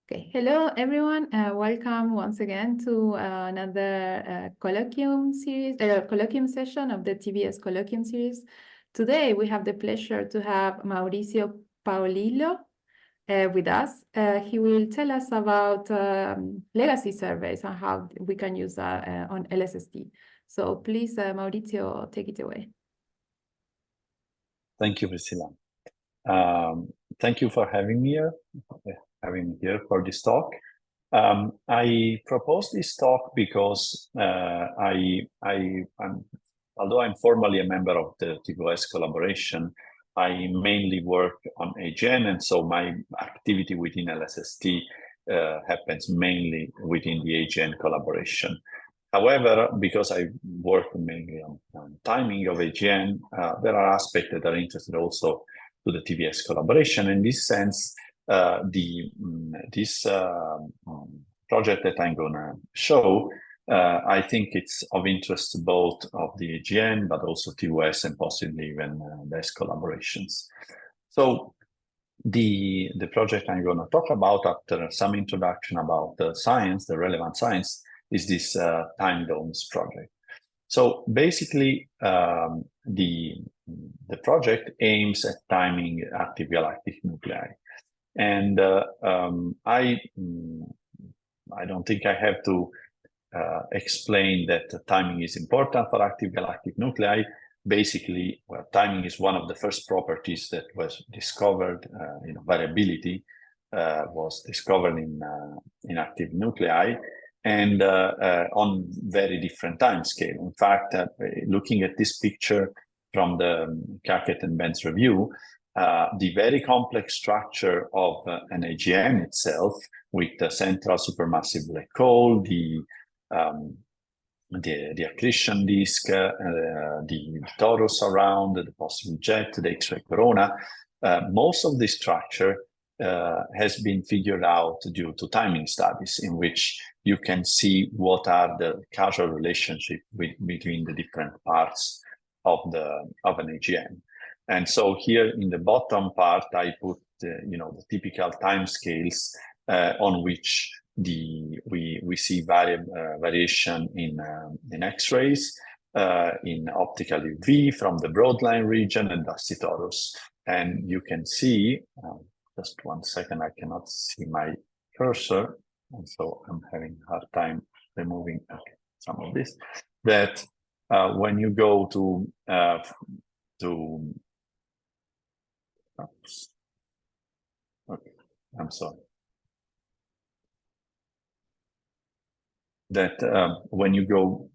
Okay, hello everyone. Welcome once again to another colloquium session of the TBS colloquium series. Today we have the pleasure to have Maurizio Paolillo with us. He will tell us about legacy surveys and how we can use that on LSST. So please, Maurizio, take it away. Thank you, Priscilla. Thank you for having me here for this talk. I proposed this talk because although I'm formally a member of the TBS collaboration, I mainly work on AGN, and so my activity within LSST happens mainly within the AGN collaboration. However, because I work mainly on timing of AGN, there are aspects that are interested also to the TBS collaboration. In this sense, this project that I'm going to show, I think it's of interest to both of the AGN, but also TBS and possibly even DES collaborations. So the project I'm going to talk about after some introduction about the science, the relevant science, is this Timedomes project. So basically, the project aims at timing active galactic nuclei. And I don't think I have to explain that timing is important for active galactic nuclei. Basically, well, timing is one of the first properties that was discovered. Variability was discovered in active nuclei, and on very different timescale. In fact, looking at this picture from the Cackett and Benz review, the very complex structure of an AGN itself, with the central supermassive black hole, the accretion disk, the torus around, the possible jet, the X-ray corona, most of the structure has been figured out due to timing studies, in which you can see what are the causal relationship between the different parts of an AGN. And so here in the bottom part, I put the typical timescales on which we see variation in X-rays, in optical UV from the broadline region and dusty torus. And you can see, just 1 second, I cannot see my cursor, and so I'm having a hard time removing some of this, that when you go to oops. Okay, I'm sorry. That when you go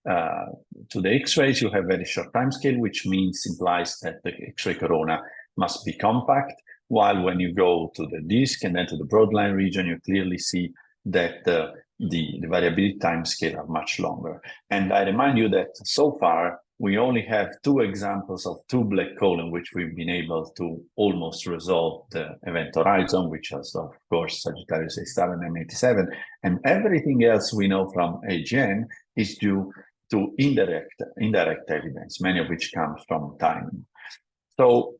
to the X-rays, you have very short time scale, which implies that the X-ray corona must be compact, while when you go to the disk and then to the broadline region, you clearly see that the variability time scale are much longer. And I remind you that so far, we only have 2 examples of 2 black holes in which we've been able to almost resolve the event horizon, which is, of course, Sagittarius A** and M87. And everything else we know from AGN is due to indirect evidence, many of which comes from timing. So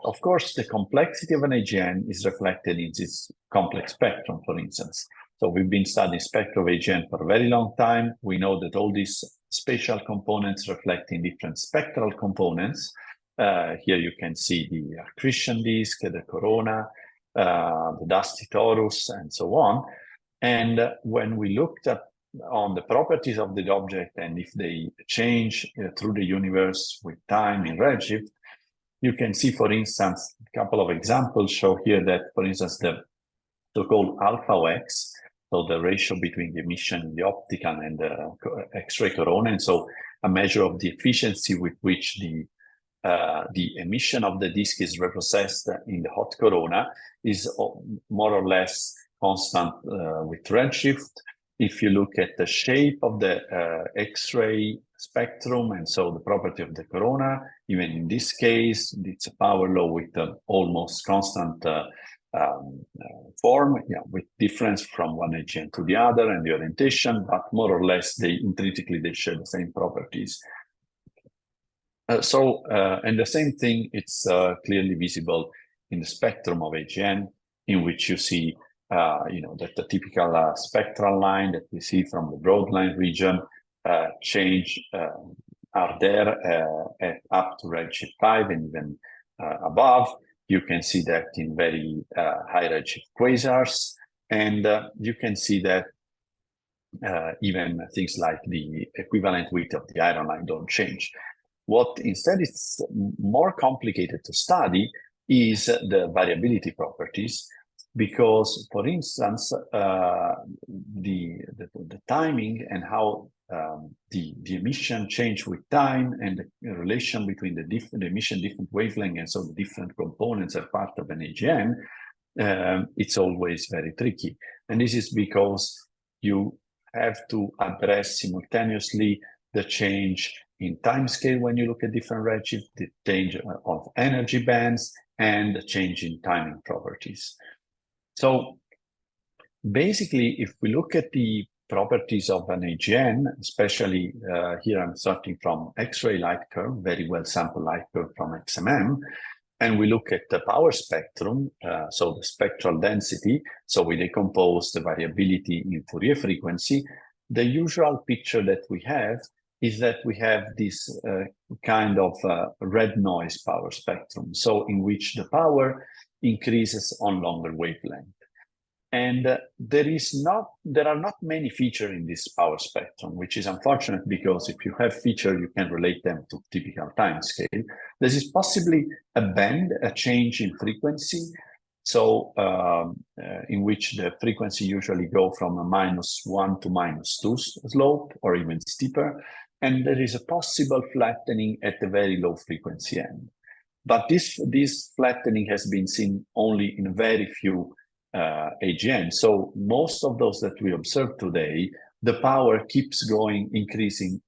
of course, the complexity of an AGN is reflected in this complex spectrum, for instance. So we've been studying spectrum of AGN for a very long time. We know that all these spatial components reflect in different spectral components. Here you can see the accretion disk, the corona, the dusty torus, and so on. And when we looked on the properties of the object and if they change through the universe with time in redshift, you can see, for instance, a couple of examples show here that, for instance, the so-called alpha X, so the ratio between the emission in the optical and the X-ray corona, and so a measure of the efficiency with which the emission of the disk is reprocessed in the hot corona is more or less constant with redshift. If you look at the shape of the X-ray spectrum, and so the property of the corona, even in this case, it's a power law with an almost constant form, with difference from one AGN to the other and the orientation, but more or less intrinsically they share the same properties. And the same thing, it's clearly visible in the spectrum of AGN. in which you see, that the typical spectral line that we see from the broad line region change are there up to redshift 5 and even above. You can see that in very high redshift quasars, and you can see that even things like the equivalent width of the iron line don't change. What instead is more complicated to study is the variability properties, because, for instance, the timing and how the emission change with time, and the relation between the emission different wavelength, and so the different components are part of an AGN, it's always very tricky. And this is because you have to address simultaneously the change in timescale when you look at different redshift, the change of energy bands, and the change in timing properties. So basically, if we look at the properties of an AGN, especially here I'm starting from X-ray light curve, very well sampled light curve from XMM, and we look at the power spectrum, so the spectral density, so we decompose the variability in Fourier frequency, the usual picture that we have is that we have this kind of red noise power spectrum, so in which the power increases on longer wavelength. And there are not many features in this power spectrum, which is unfortunate, because if you have features, you can relate them to typical time scale. This is possibly a band, a change in frequency, so in which the frequency usually go from a -1 to -2 slope, or even steeper, and there is a possible flattening at the very low frequency end. But this flattening has been seen only in very few AGN. So most of those that we observe today, the power keeps going, increasing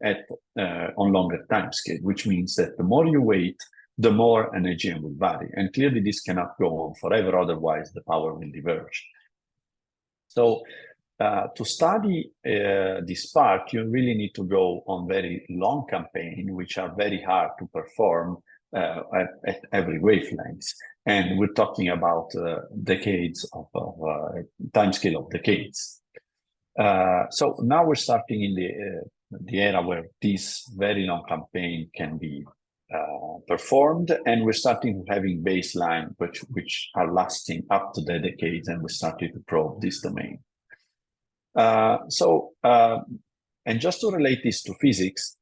on longer time scale, which means that the more you wait, the more an AGN will vary. And clearly this cannot go on forever, otherwise the power will diverge. So to study this part, you really need to go on very long campaigns, which are very hard to perform at every wavelength. And we're talking about decades of time scale of decades. So now we're starting in the era where this very long campaign can be performed, and we're starting having baseline which are lasting up to the decades, and we started to probe this domain. And just to relate this to physics,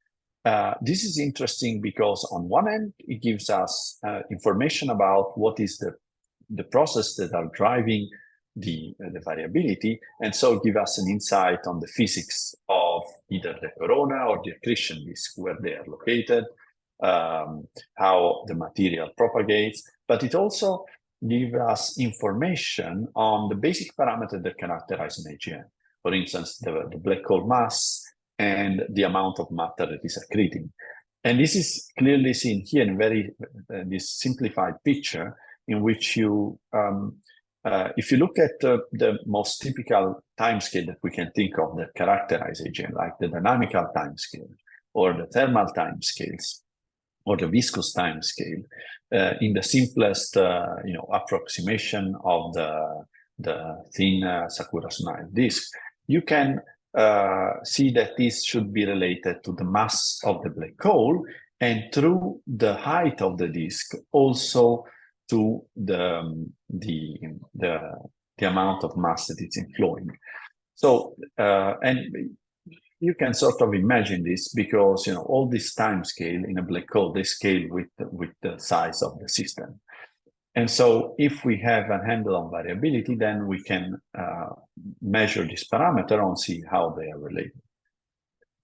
this is interesting because on one end, it gives us information about what is the process that are driving the variability, and so give us an insight on the physics of either the corona or the accretion disk, where they are located, how the material propagates, but it also gives us information on the basic parameters that characterize an AGN. For instance, the black hole mass and the amount of matter that is accreting. And this is clearly seen here in this simplified picture, in which you, if you look at the most typical timescale that we can think of that characterize AGN, like the dynamical timescale, or the thermal timescales, or the viscous timescale, in the simplest, approximation of the thin Sakura-Snail disk, you can see that this should be related to the mass of the black hole, and through the height of the disk, also to the amount of mass that it's inflowing. So, and you can sort of imagine this because, all this time scale in a black hole, they scale with the size of the system. And so if we have a handle on variability, then we can measure this parameter and see how they are related.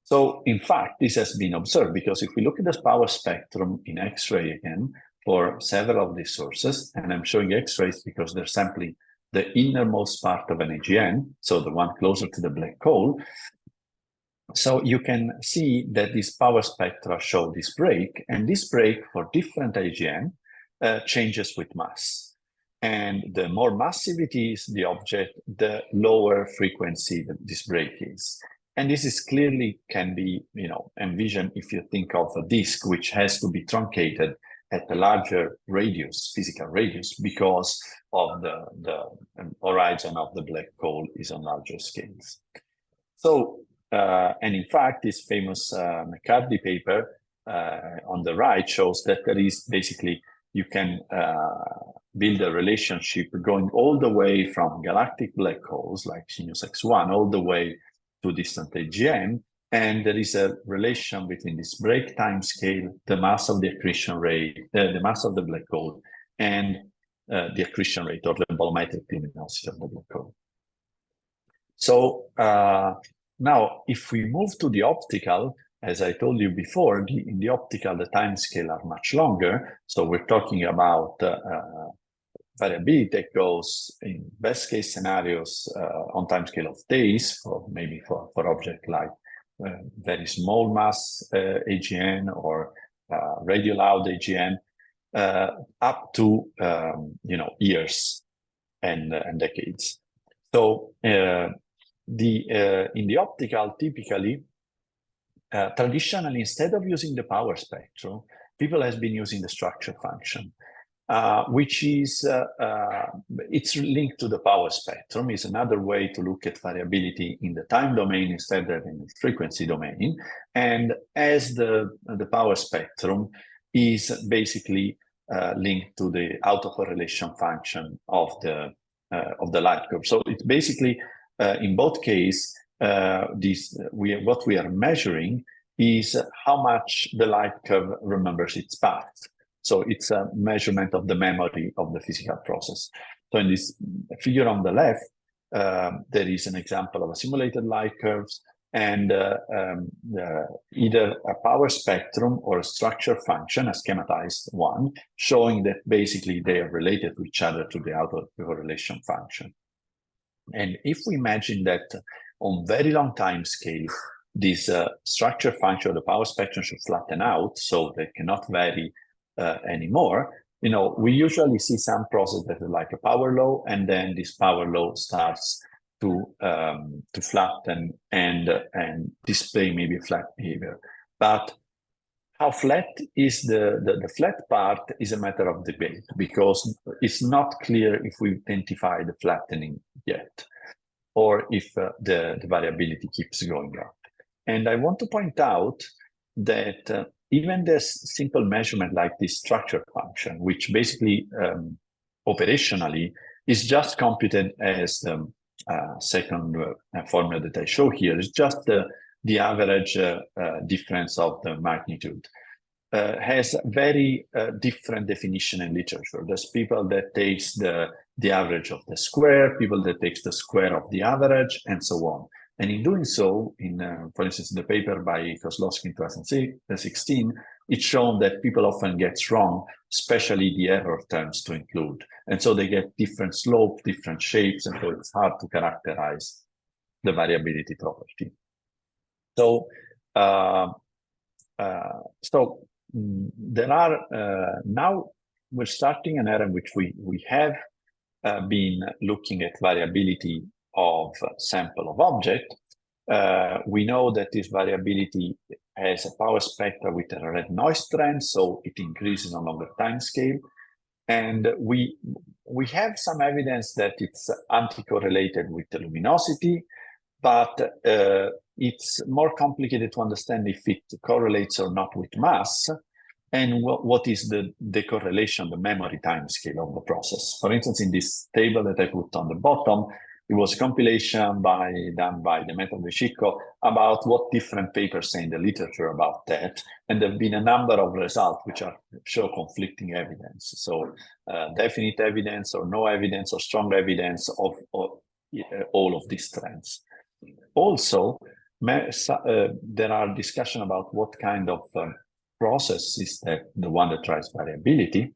So in fact, this has been observed, because if we look at the power spectrum in X-ray again, for several of these sources, and I'm showing X-rays because they're sampling the innermost part of an AGN, so the one closer to the black hole. So you can see that these power spectra show this break, and this break for different AGN changes with mass. And the more massive it is, the object, the lower frequency that this break is. And this is clearly can be, envisioned if you think of a disk which has to be truncated at a larger radius, physical radius, because of the horizon of the black hole is on larger scales. So, and in fact, this famous McCarthy paper on the right shows that there is basically, you can build a relationship going all the way from galactic black holes like Sirius X1 all the way to distant AGN, and there is a relation between this break time scale, the mass of the accretion rate, the mass of the black hole, and the accretion rate or the bolometric luminosity of the black hole. So now, if we move to the optical, as I told you before, in the optical, the timescale are much longer. So we're talking about variability that goes in best case scenarios on timescale of days, for maybe for object like very small mass AGN or radio loud AGN, up to years and decades. So in the optical, typically, traditionally, instead of using the power spectrum, people have been using the structure function, which is, it's linked to the power spectrum. Is another way to look at variability in the time domain instead of in the frequency domain. And as the power spectrum is basically linked to the autocorrelation function of the light curve. So it's basically, in both cases, what we are measuring is how much the light curve remembers its path. So it's a measurement of the memory of the physical process. So in this figure on the left, there is an example of a simulated light curves, and either a power spectrum or a structure function, a schematized one, showing that basically they are related to each other to the autocorrelation function. And if we imagine that on very long time scale, this structure function of the power spectrum should flatten out, so they cannot vary anymore, we usually see some process that is like a power law, and then this power law starts to flatten and display maybe a flat behavior. But how flat is the flat part is a matter of debate, because it's not clear if we identify the flattening yet, or if the variability keeps going up. And I want to point out that even this simple measurement like this structure function, which basically operationally is just computed as the second formula that I show here, is just the average difference of the magnitude, has very different definition in literature. There's people that takes the average of the square, people that takes the square of the average, and so on. And in doing so, for instance, in the paper by Kozlowski in 2016, it's shown that people often get wrong, especially the error terms to include. And so they get different slope, different shapes, and so it's hard to characterize the variability property. So, there are, now we're starting an era in which we have been looking at variability of sample of object. We know that this variability has a power spectrum with a red noise trend, so it increases on longer time scale. And we have some evidence that it's anti-correlated with the luminosity, but it's more complicated to understand if it correlates or not with mass, and what is the correlation, the memory time scale of the process. For instance, in this table that I put on the bottom, it was a compilation done by Demetrio De Cicco about what different papers say in the literature about that. And there have been a number of results which show conflicting evidence. So definite evidence or no evidence or strong evidence of all of these trends. Also, there are discussions about what kind of process is the one that drives variability.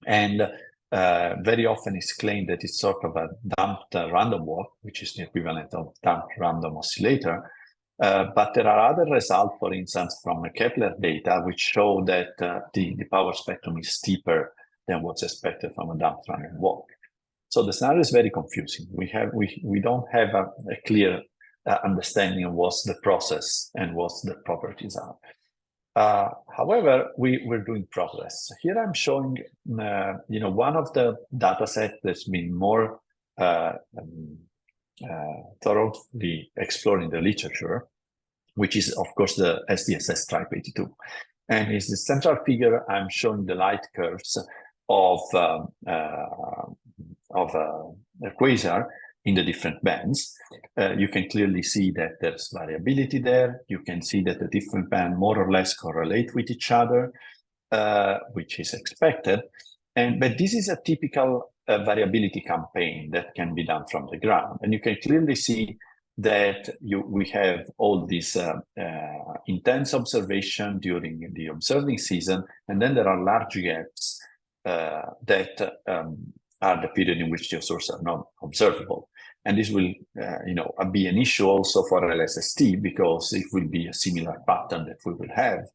And very often it's claimed that it's sort of a damped random walk, which is the equivalent of damped random oscillator. But there are other results, for instance, from Kepler data, which show that the power spectrum is steeper than what's expected from a damped random walk. So the scenario is very confusing. We don't have a clear understanding of what's the process and what the properties are. However, we're doing progress. Here I'm showing, one of the data sets that's been more thoroughly explored in the literature, which is, of course, the SDSS Stripe 82. And in the central figure, I'm showing the light curves of a quasar in the different bands. You can clearly see that there's variability there. You can see that the different bands more or less correlate with each other, which is expected. But this is a typical variability campaign that can be done from the ground. And you can clearly see that we have all this intense observation during the observing season, and then there are large gaps that are the period in which the sources are not observable. And this will be an issue also for LSST, because it will be a similar pattern that we will have,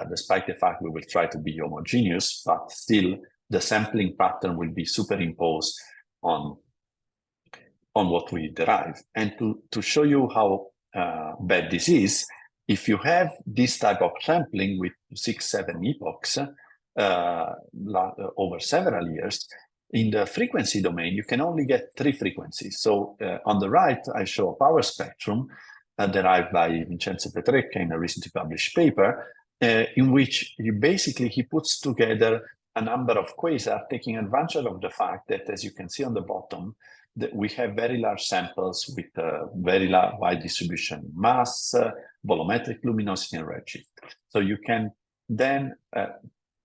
despite the fact we will try to be homogeneous, but still the sampling pattern will be superimposed on what we derive. And to show you how bad this is, if you have this type of sampling with 6-7 epochs over several years, in the frequency domain, you can only get 3 frequencies. So on the right, I show a power spectrum derived by Vincenzo Petrecca in a recently published paper, in which he puts together a number of quasars, taking advantage of the fact that, as you can see on the bottom, that we have very large samples with very wide distribution mass, volumetric luminosity, and redshift. So you can then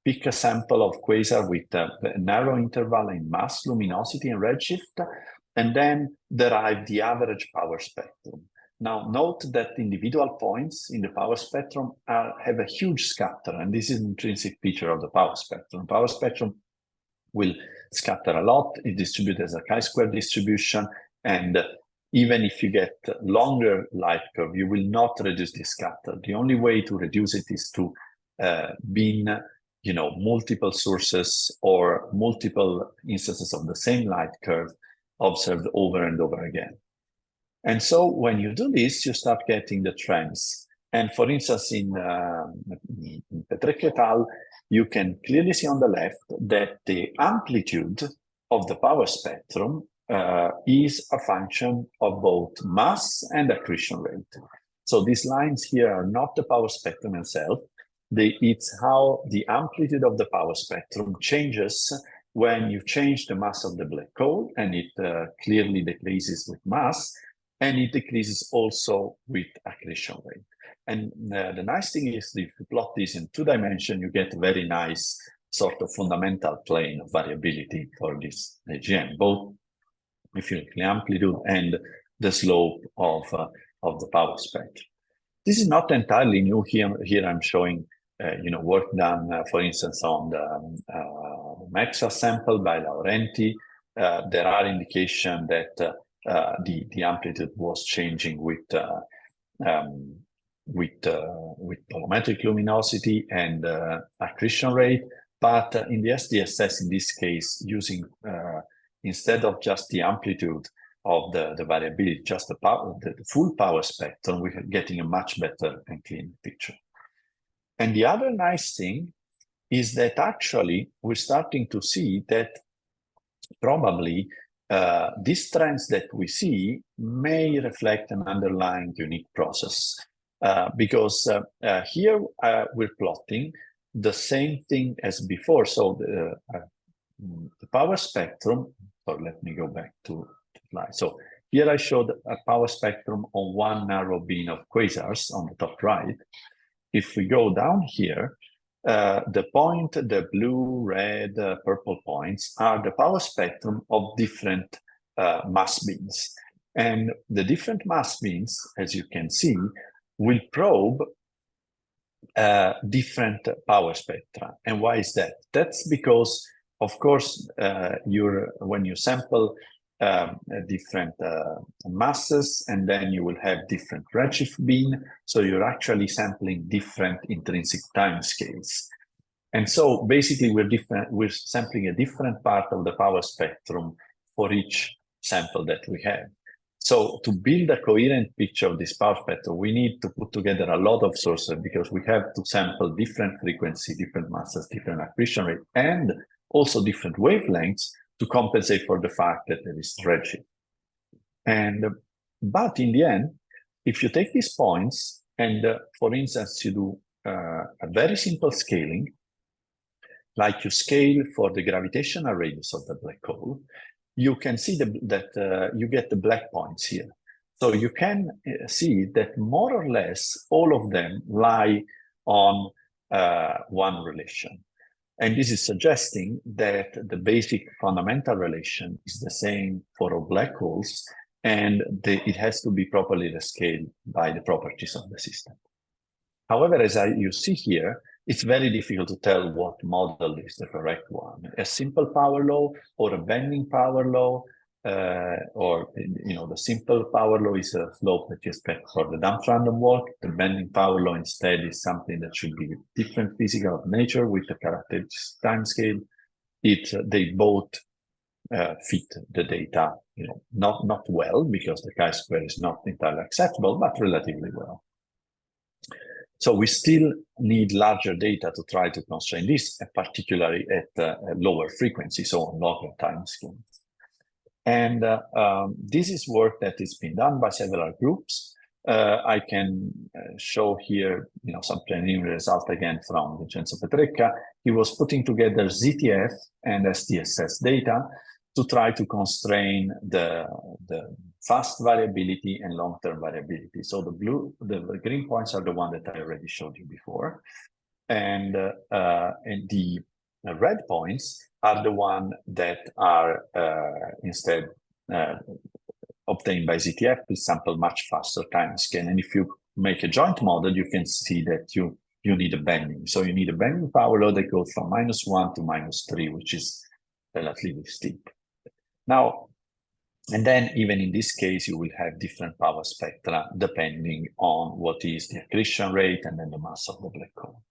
pick a sample of quasar with a narrow interval in mass, luminosity, and redshift, and then derive the average power spectrum. Now, note that individual points in the power spectrum have a huge scatter, and this is an intrinsic feature of the power spectrum. Power spectrum will scatter a lot. It distributes as a chi-square distribution, and even if you get longer light curve, you will not reduce the scatter. The only way to reduce it is to bin multiple sources or multiple instances of the same light curve observed over and over again. And so when you do this, you start getting the trends. And for instance, in Petrecca et al., you can clearly see on the left that the amplitude of the power spectrum is a function of both mass and accretion rate. So these lines here are not the power spectrum itself. It's how the amplitude of the power spectrum changes when you change the mass of the black hole, and it clearly decreases with mass, and it decreases also with accretion rate. And the nice thing is, if you plot this in 2 dimensions, you get a very nice sort of fundamental plane of variability for this AGN, both if you look at the amplitude and the slope of the power spectrum. This is not entirely new. Here I'm showing work done, for instance, on the Mexa sample by Laurenti. There are indications that the amplitude was changing with volumetric luminosity and accretion rate, but in the SDSS, in this case, using instead of just the amplitude of the variability, just the full power spectrum, we're getting a much better and clean picture. And the other nice thing is that actually we're starting to see that probably these trends that we see may reflect an underlying unique process, because here we're plotting the same thing as before. So the power spectrum, so let me go back to the slide. So here I showed a power spectrum on one narrow beam of quasars on the top right. If we go down here, the blue, red, purple points are the power spectrum of different mass beams. And the different mass beams, as you can see, will probe different power spectra. And why is that? That's because, of course, when you sample different masses, and then you will have different redshift beam, so you're actually sampling different intrinsic timescales. And so basically we're sampling a different part of the power spectrum for each sample that we have. So to build a coherent picture of this power spectrum, we need to put together a lot of sources because we have to sample different frequency, different masses, different accretion rate, and also different wavelengths to compensate for the fact that there is redshift. But in the end, if you take these points and, for instance, you do a very simple scaling, like you scale for the gravitational radius of the black hole, you can see that you get the black points here. So you can see that more or less all of them lie on one relation. And this is suggesting that the basic fundamental relation is the same for all black holes, and it has to be properly rescaled by the properties of the system. However, as you see here, it's very difficult to tell what model is the correct one. A simple power law or a bending power law, or the simple power law is a slope that you expect for the damped random walk. The bending power law instead is something that should be different physical nature with the characteristic timescale. They both fit the data, not well, because the chi-square is not entirely acceptable, but relatively well. So we still need larger data to try to constrain this, particularly at a lower frequency, so on longer time scales. And this is work that has been done by several groups. I can show here, some preliminary result again from Vincenzo Petrecca. He was putting together ZTF and SDSS data to try to constrain the fast variability and long-term variability. So the green points are the one that I already showed you before, and the red points are the one that are instead obtained by ZTF to sample much faster time scale. And if you make a joint model, you can see that you need a bending. So you need a bending power law that goes from -1 to -3, which is relatively steep. Now, and then even in this case, you will have different power spectra depending on what is the accretion rate and then the mass of the black hole.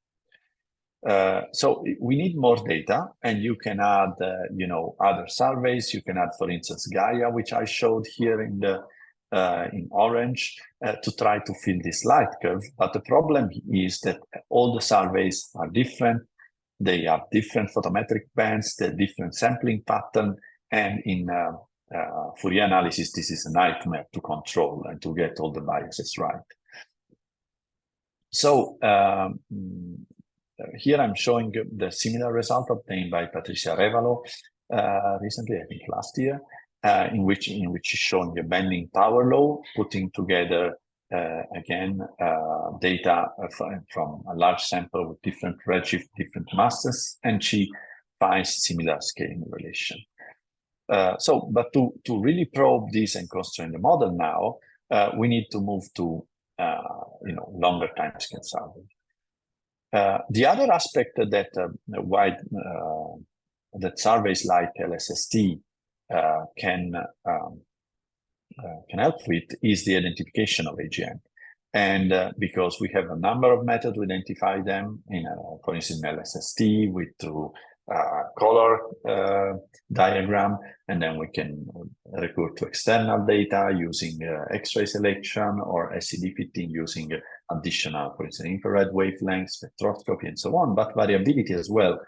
So we need more data, and you can add, other surveys. You can add, for instance, Gaia, which I showed here in orange, to try to fill this light curve. But the problem is that all the surveys are different. They have different photometric bands, the different sampling pattern, and in Fourier analysis, this is a nightmare to control and to get all the biases right. So here I'm showing the similar result obtained by Patricia Revalo recently, I think last year, in which she's showing a bending power law, putting together again data from a large sample with different redshift, different masses, and she finds similar scaling relation. But to really probe this and constrain the model now, we need to move to longer timescale survey. The other aspect that that surveys like LSST can help with is the identification of AGN. And because we have a number of methods to identify them, for instance, in LSST through color diagram, and then we can recur to external data using X-ray selection or SED fitting using additional, for instance, infrared wavelength, spectroscopy, and so on. But variability as well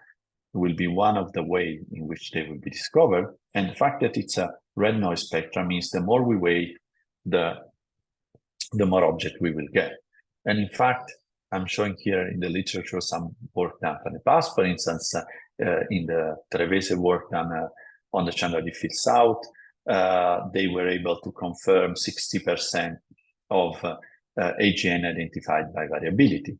will be one of the ways in which they will be discovered. And the fact that it's a red noise spectrum means the more we weigh, the more object we will get. And in fact, I'm showing here in the literature some work done in the past. For instance, in the Trevese work done on the Chandra Deep Field South, they were able to confirm 60% of AGN identified by variability.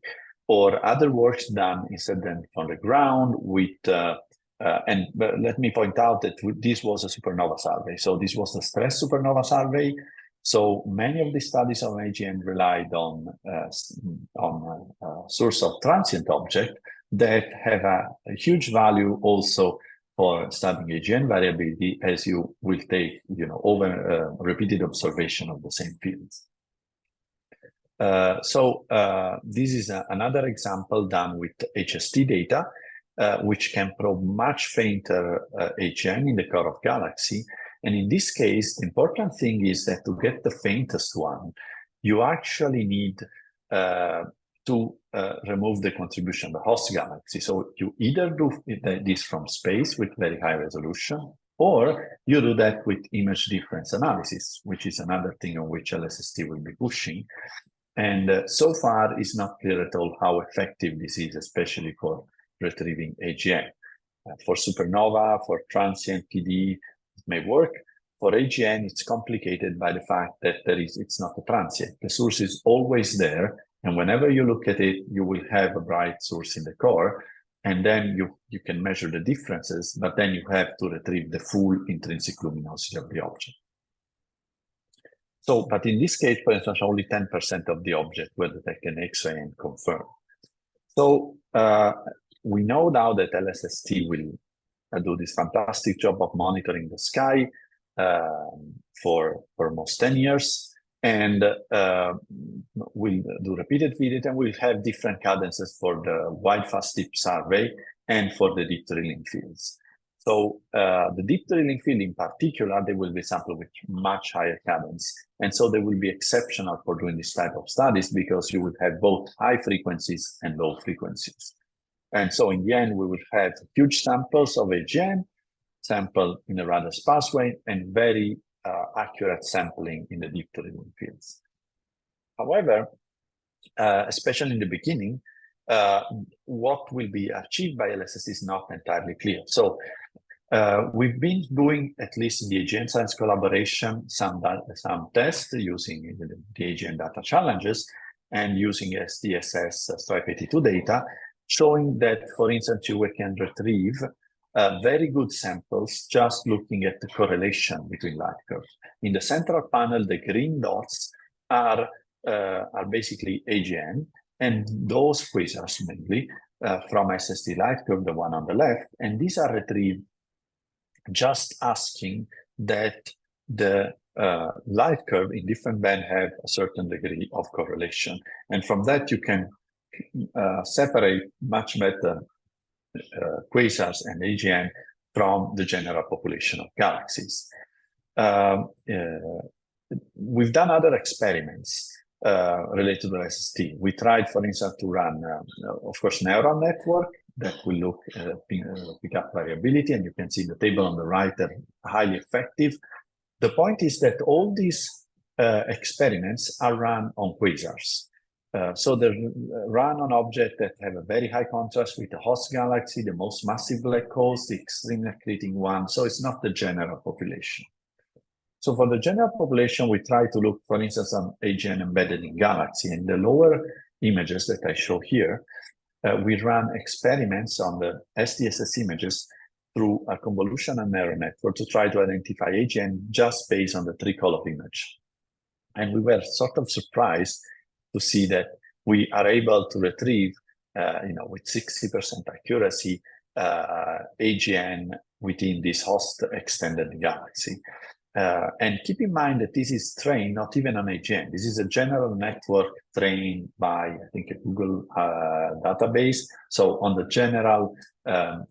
Or other works done instead than on the ground with, and let me point out that this was a supernova survey. So this was a stress supernova survey. So many of the studies on AGN relied on source of transient object that have a huge value also for studying AGN variability, as you will take, over repeated observation of the same fields. This is another example done with HST data, which can probe much fainter AGN in the core of galaxy. And in this case, the important thing is that to get the faintest one, you actually need to remove the contribution of the host galaxy. So you either do this from space with very high resolution, or you do that with image difference analysis, which is another thing on which LSST will be pushing. And so far, it's not clear at all how effective this is, especially for retrieving AGN. For supernova, for transient PD, it may work. For AGN, it's complicated by the fact that it's not a transient. The source is always there, and whenever you look at it, you will have a bright source in the core, and then you can measure the differences, but then you have to retrieve the full intrinsic luminosity of the object. So, but in this case, for instance, only 10% of the object were detected in X-ray and confirmed. So we know now that LSST will do this fantastic job of monitoring the sky for almost 10 years, and we'll do repeated visits, and we'll have different cadences for the wide fast deep survey and for the deep drilling fields. So the deep drilling field in particular, they will be sampled with much higher cadence. And so they will be exceptional for doing this type of studies because you will have both high frequencies and low frequencies. And so in the end, we will have huge samples of AGN, sampled in a rather sparse way, and very accurate sampling in the deep drilling fields. However, especially in the beginning, what will be achieved by LSST is not entirely clear. So we've been doing, at least in the AGN Science Collaboration, some tests using the AGN data challenges and using SDSS Stripe 82 data, showing that, for instance, you can retrieve very good samples just looking at the correlation between light curves. In the central panel, the green dots are basically AGN, and those quasars mainly from SST light curve, the one on the left, and these are retrieved just asking that the light curve in different band have a certain degree of correlation. And from that, you can separate much better quasars and AGN from the general population of galaxies. We've done other experiments related to the LSST. We tried, for instance, to run, of course, neural network that will look pick up variability, and you can see the table on the right are highly effective. The point is that all these experiments are run on quasars. So they're run on objects that have a very high contrast with the host galaxy, the most massive black holes, the extremely accreting one. So it's not the general population. So for the general population, we try to look, for instance, on AGN embedded in galaxy. In the lower images that I show here, we run experiments on the SDSS images through a convolutional neural network to try to identify AGN just based on the tricolor image. And we were sort of surprised to see that we are able to retrieve, with 60% accuracy, AGN within this host extended galaxy. And keep in mind that this is trained not even on AGN. This is a general network trained by, I think, a Google database. So on the general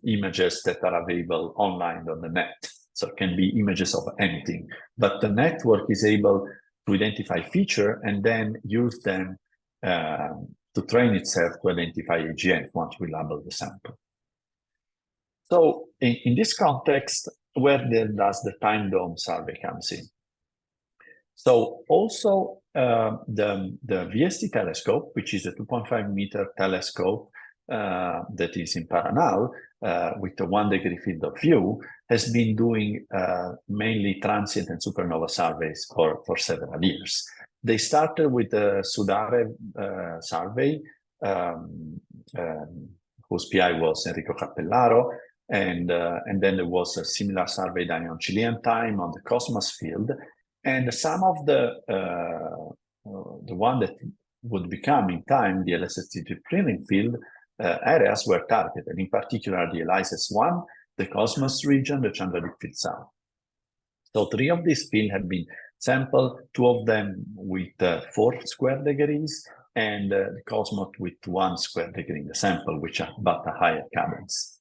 images that are available online on the net. So it can be images of anything. But the network is able to identify feature and then use them to train itself to identify AGN once we label the sample. So in this context, where does the Timedome survey comes in? So also the VST telescope, which is a 2.5 meter telescope that is in Paranal with a 1 degree field of view, has been doing mainly transient and supernova surveys for several years. They started with the Sudarev survey, whose PI was Enrico Cappellaro, and then there was a similar survey done on Chilean time on the Cosmos field, and some of the one that would become in time the LSST Deep Drilling Field areas were targeted, in particular the LSS1, the Cosmos region, the Chandra Deep Field South. So 3 of these fields have been sampled, 2 of them with 4 square degrees, and the Cosmos with 1 square degree in the sample, which are but a higher cadence.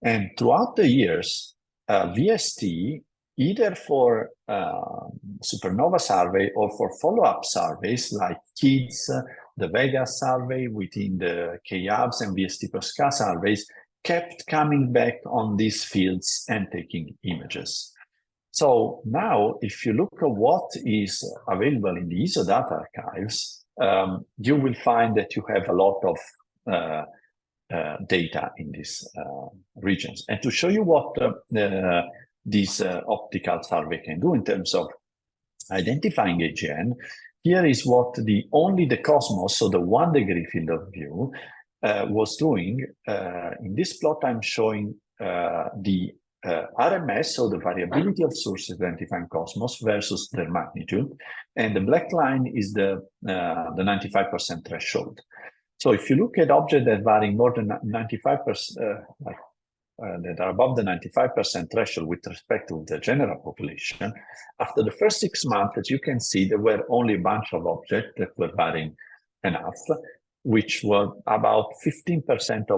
And throughout the years, VST either for supernova survey or for follow-up surveys like KIDS, the Vega survey within the KHABS and VST/POSCA surveys, kept coming back on these fields and taking images. So now, if you look at what is available in the ESO data archives, you will find that you have a lot of data in these regions. And to show you what this optical survey can do in terms of identifying AGN, here is what only the Cosmos, so the 1 degree field of view, was doing. In this plot, I'm showing the RMS, so the variability of sources identifying Cosmos versus their magnitude. And the black line is the 95% threshold. So if you look at objects that vary more than 95%, that are above the 95% threshold with respect to the general population, after the first 6 months, as you can see, there were only a bunch of objects that were varying enough, which were about 15%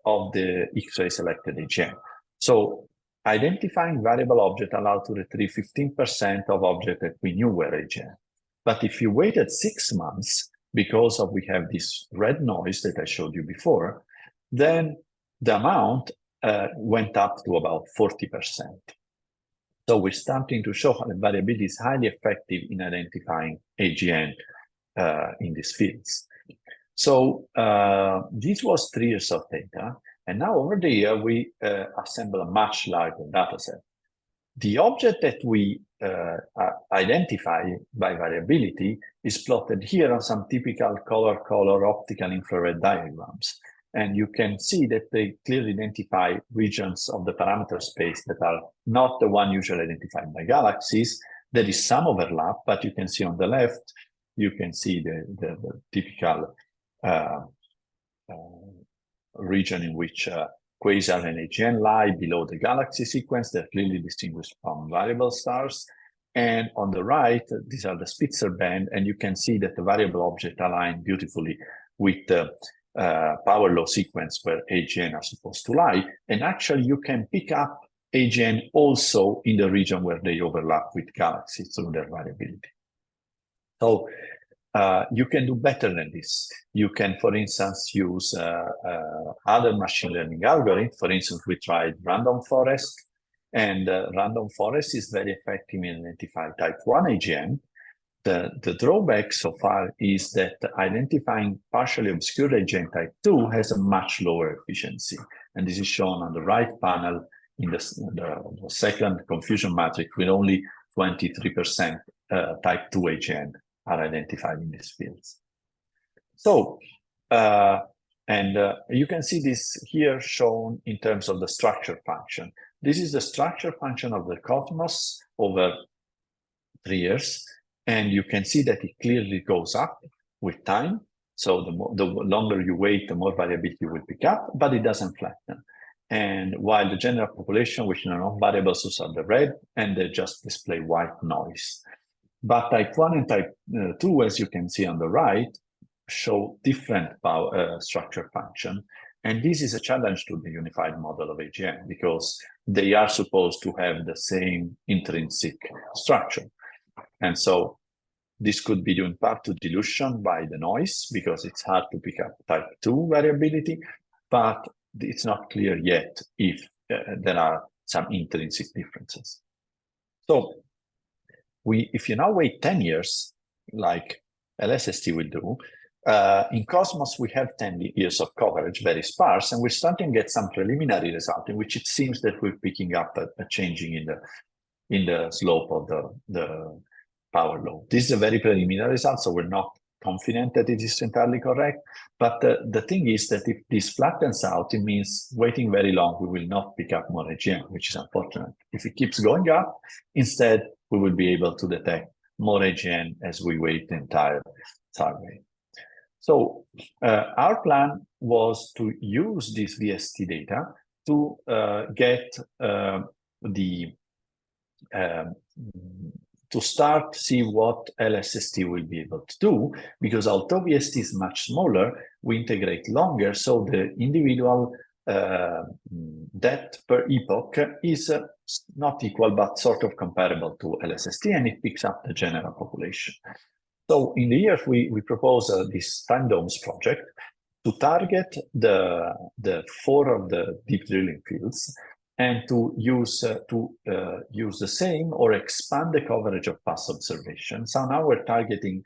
of the X-ray selected AGN. So identifying variable object allowed to retrieve 15% of objects that we knew were AGN. But if you waited 6 months, because we have this red noise that I showed you before, then the amount went up to about 40%. So we're starting to show how the variability is highly effective in identifying AGN in these fields. So this was 3 years of data. And now over the year, we assemble a much larger data set. The object that we identify by variability is plotted here on some typical color optical infrared diagrams. And you can see that they clearly identify regions of the parameter space that are not the one usually identified by galaxies. There is some overlap, but you can see on the left, you can see the typical region in which quasar and AGN lie below the galaxy sequence. They're clearly distinguished from variable stars. And on the right, these are the Spitzer band, and you can see that the variable object align beautifully with the power law sequence where AGN are supposed to lie. And actually, you can pick up AGN also in the region where they overlap with galaxies through their variability. So you can do better than this. You can, for instance, use other machine learning algorithms. For instance, we tried random forest, and random forest is very effective in identifying type 1 AGN. The drawback so far is that identifying partially obscure AGN type 2 has a much lower efficiency. And this is shown on the right panel in the second confusion matrix, with only 23% type 2 AGN are identified in these fields. So, you can see this here shown in terms of the structure function. This is the structure function of the Cosmos over 3 years. And you can see that it clearly goes up with time. So the longer you wait, the more variability will pick up, but it doesn't flatten. And while the general population, which are not variables, those are the red, and they just display white noise. But type 1 and type 2, as you can see on the right, show different power structure function. And this is a challenge to the unified model of AGN, because they are supposed to have the same intrinsic structure. And so this could be due in part to dilution by the noise, because it's hard to pick up type 2 variability, but it's not clear yet if there are some intrinsic differences. So if you now wait 10 years, like LSST will do, in Cosmos, we have 10 years of coverage, very sparse, and we're starting to get some preliminary result in which it seems that we're picking up a changing in the slope of the power law. This is a very preliminary result, so we're not confident that it is entirely correct. But the thing is that if this flattens out, it means waiting very long, we will not pick up more AGN, which is unfortunate. If it keeps going up, instead, we will be able to detect more AGN as we wait the entire survey. So our plan was to use this VST data to get to start to see what LSST will be able to do, because although VST is much smaller, we integrate longer, so the individual depth per epoch is not equal, but sort of comparable to LSST, and it picks up the general population. So in the year, we propose this Timedomes project to target the 4 of the deep drilling fields and to use the same or expand the coverage of past observation. So now we're targeting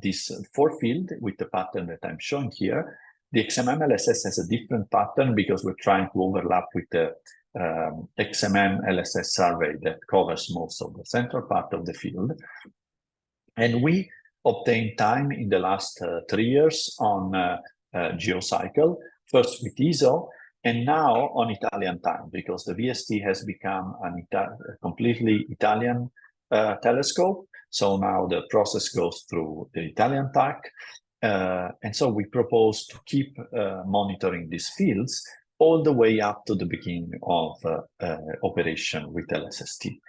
this 4 field with the pattern that I'm showing here. The XMM LSS has a different pattern because we're trying to overlap with the XMM LSS survey that covers most of the central part of the field. And we obtained time in the last 3 years on geocycle, first with ISO, and now on Italian time, because the VST has become a completely Italian telescope. So now the process goes through the Italian TAC. And so we propose to keep monitoring these fields all the way up to the beginning of operation with LSST.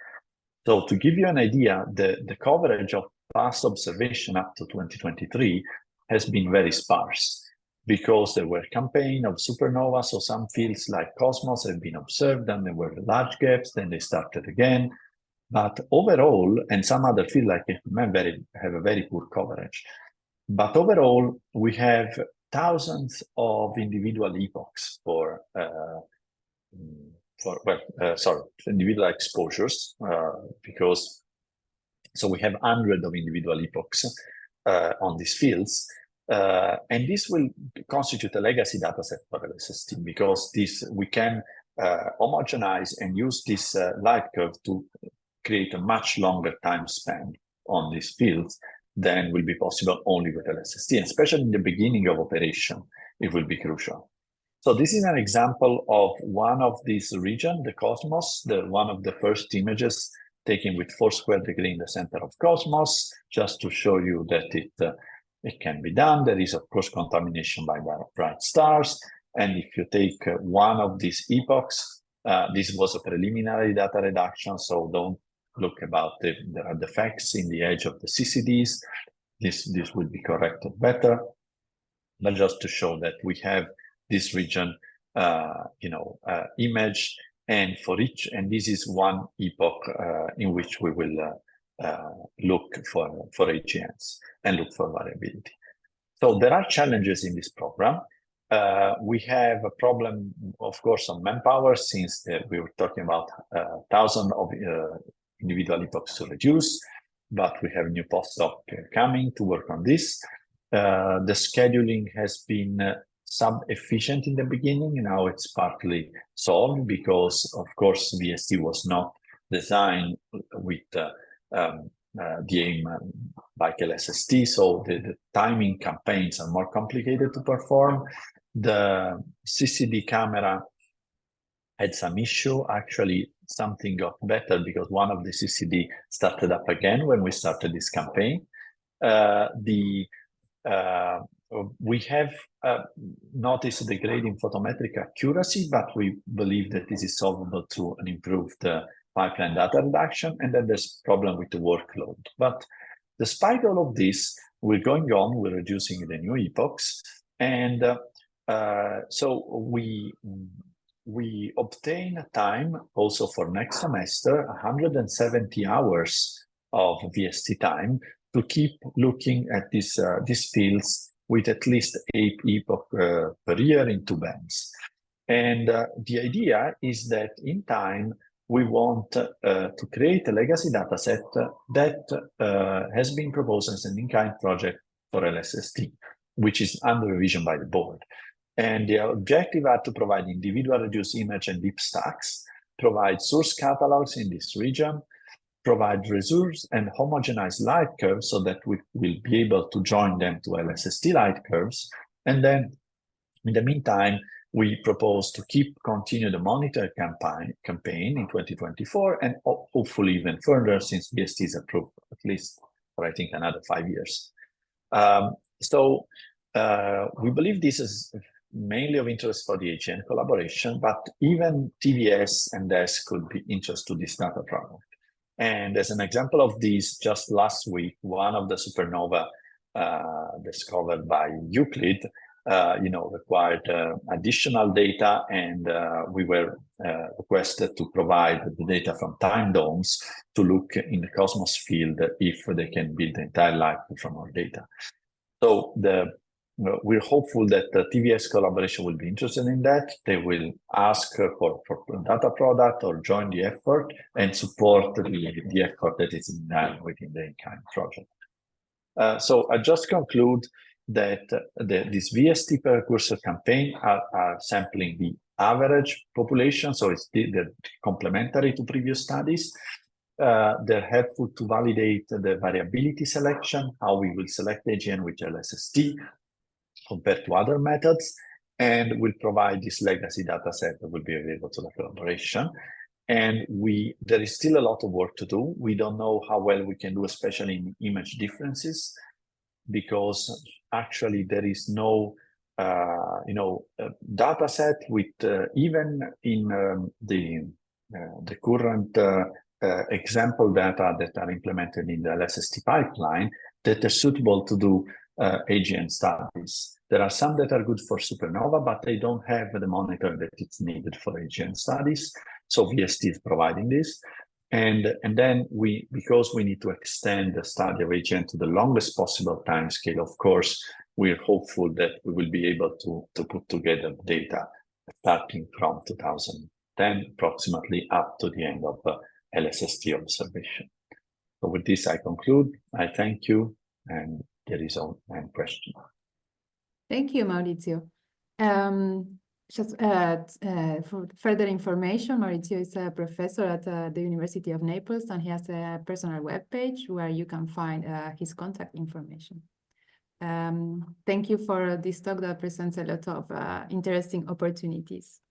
So to give you an idea, the coverage of past observation up to 2023 has been very sparse because there were campaigns of supernovas. So some fields like Cosmos have been observed, and there were large gaps, then they started again. But overall, and some other fields like XMM have a very poor coverage. But overall, we have thousands of individual epochs individual exposures, because so we have hundreds of individual epochs on these fields, and this will constitute a legacy dataset for LSST, because we can homogenize and use this light curve to create a much longer time span on these fields than will be possible only with LSST, and especially in the beginning of operation, it will be crucial. So this is an example of one of these regions, the Cosmos, one of the first images taken with 4 square degree in the center of Cosmos, just to show you that it can be done. There is, of course, contamination by bright stars. And if you take one of these epochs, this was a preliminary data reduction, so don't look about there are defects in the edge of the CCDs. This will be corrected better. But just to show that we have this region, image, and for each, and this is one epoch in which we will look for AGNs and look for variability. So there are challenges in this program. We have a problem, of course, on manpower, since we were talking about thousands of individual epochs to reduce, but we have new postdoc coming to work on this. The scheduling has been sub-efficient in the beginning. Now it's partly solved because, of course, VST was not designed with the aim like LSST, so the timing campaigns are more complicated to perform. The CCD camera had some issue. Actually, something got better because one of the CCD started up again when we started this campaign. We have noticed the grading photometric accuracy, but we believe that this is solvable through an improved pipeline data reduction, and then there's problem with the workload. But despite all of this, we're going on, we're reducing the new epochs, and so we obtain time also for next semester, 170 hours of VST time to keep looking at these fields with at least 8 epochs per year in 2 bands. And the idea is that in time, we want to create a legacy dataset that has been proposed as an in-kind project for LSST, which is under revision by the board. And the objective are to provide individual reduced image and deep stacks, provide source catalogs in this region, provide reserves and homogenized light curves so that we will be able to join them to LSST light curves. And then in the meantime, we propose to continue the monitor campaign in 2024 and hopefully even further, since VST is approved at least for, I think, another 5 years. We believe this is mainly of interest for the AGN collaboration, but even TVS and DES could be interested to this data product. And as an example of this, just last week, one of the supernova discovered by Euclid required additional data, and we were requested to provide the data from Timedomes to look in the cosmos field if they can build the entire life from our data. So we're hopeful that the TVS collaboration will be interested in that. They will ask for data product or join the effort and support the effort that is done within the InKind project. So I just conclude that this VST precursor campaign are sampling the average population, so they're complementary to previous studies. They're helpful to validate the variability selection, how we will select AGN with LSST compared to other methods, and will provide this legacy data set that will be available to the collaboration. And there is still a lot of work to do. We don't know how well we can do, especially in image differences, because actually there is no data set with even in the current example data that are implemented in the LSST pipeline that are suitable to do AGN studies. There are some that are good for supernova, but they don't have the monitor that it's needed for AGN studies. So VST is providing this. And then because we need to extend the study of AGN to the longest possible timescale, of course, we're hopeful that we will be able to put together data starting from 2010, approximately up to the end of LSST observation. So with this, I conclude. I thank you, and there is one question. Thank you, Maurizio. Just for further information, Maurizio is a professor at the University of Naples, and he has a personal webpage where you can find his contact information. Thank you for this talk that presents a lot of interesting opportunities.